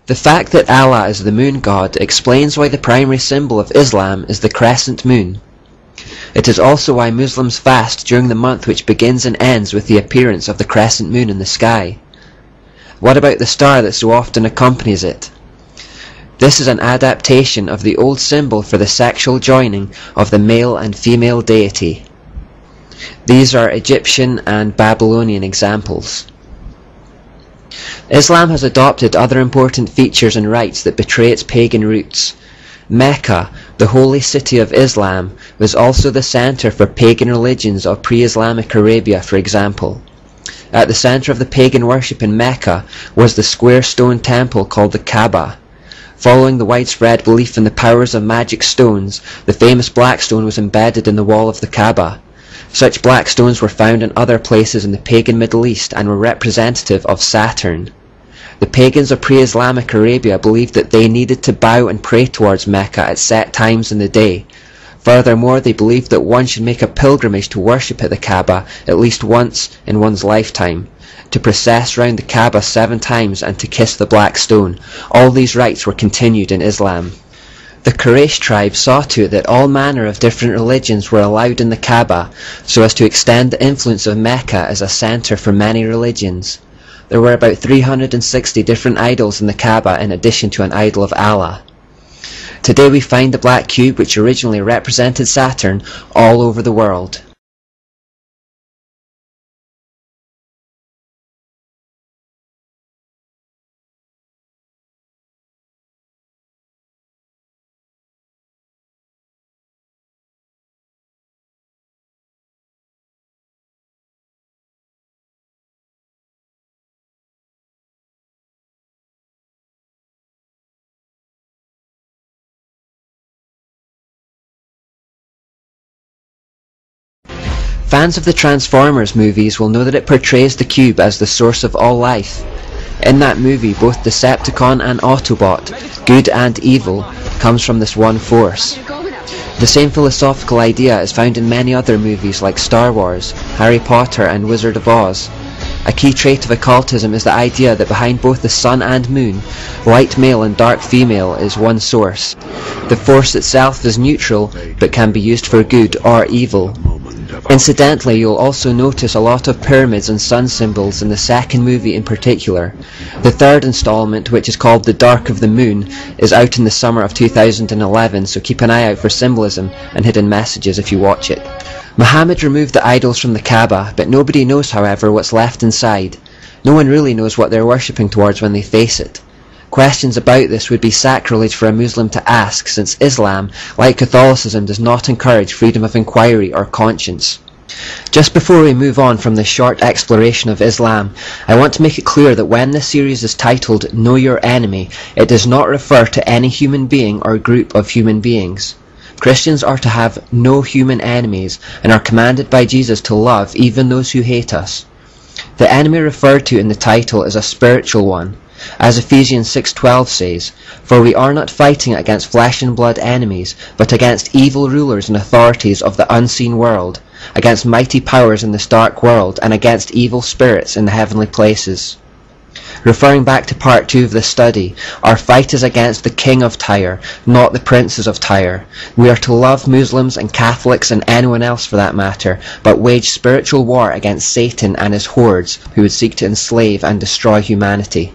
The fact that Allah is the moon god explains why the primary symbol of Islam is the crescent moon. It is also why Muslims fast during the month which begins and ends with the appearance of the crescent moon in the sky. What about the star that so often accompanies it? This is an adaptation of the old symbol for the sexual joining of the male and female deity. These are Egyptian and Babylonian examples. Islam has adopted other important features and rites that betray its pagan roots. Mecca, the holy city of Islam, was also the center for pagan religions of pre-Islamic Arabia, for example. At the center of the pagan worship in Mecca was the square stone temple called the Kabah. Following the widespread belief in the powers of magic stones, the famous black stone was embedded in the wall of the Kabah. Such black stones were found in other places in the pagan Middle East and were representative of Saturn. The pagans of pre-Islamic Arabia believed that they needed to bow and pray towards Mecca at set times in the day. Furthermore, they believed that one should make a pilgrimage to worship at the Kaaba at least once in one's lifetime, to process round the Kaaba 7 times and to kiss the black stone. All these rites were continued in Islam. The Quraysh tribe saw to it that all manner of different religions were allowed in the Kaaba, so as to extend the influence of Mecca as a center for many religions. There were about 360 different idols in the Kaaba in addition to an idol of Allah. Today we find the black cube, which originally represented Saturn, all over the world. Fans of the Transformers movies will know that it portrays the cube as the source of all life. In that movie, both Decepticon and Autobot, good and evil, comes from this one force. The same philosophical idea is found in many other movies like Star Wars, Harry Potter and Wizard of Oz. A key trait of occultism is the idea that behind both the sun and moon, light male and dark female is one source. The force itself is neutral, but can be used for good or evil. Incidentally, you'll also notice a lot of pyramids and sun symbols in the second movie in particular. The third installment, which is called The Dark of the Moon, is out in the summer of 2011, so keep an eye out for symbolism and hidden messages if you watch it. Muhammad removed the idols from the Kaaba, but nobody knows, however, what's left inside. No one really knows what they're worshipping towards when they face it. Questions about this would be sacrilege for a Muslim to ask, since Islam, like Catholicism, does not encourage freedom of inquiry or conscience. Just before we move on from this short exploration of Islam, I want to make it clear that when this series is titled Know Your Enemy, it does not refer to any human being or group of human beings. Christians are to have no human enemies and are commanded by Jesus to love even those who hate us. The enemy referred to in the title is a spiritual one. As Ephesians 6:12 says, "For we are not fighting against flesh and blood enemies, but against evil rulers and authorities of the unseen world, against mighty powers in this dark world, and against evil spirits in the heavenly places." Referring back to part 2 of this study, our fight is against the king of Tyre, not the princes of Tyre. We are to love Muslims and Catholics and anyone else for that matter, but wage spiritual war against Satan and his hordes who would seek to enslave and destroy humanity.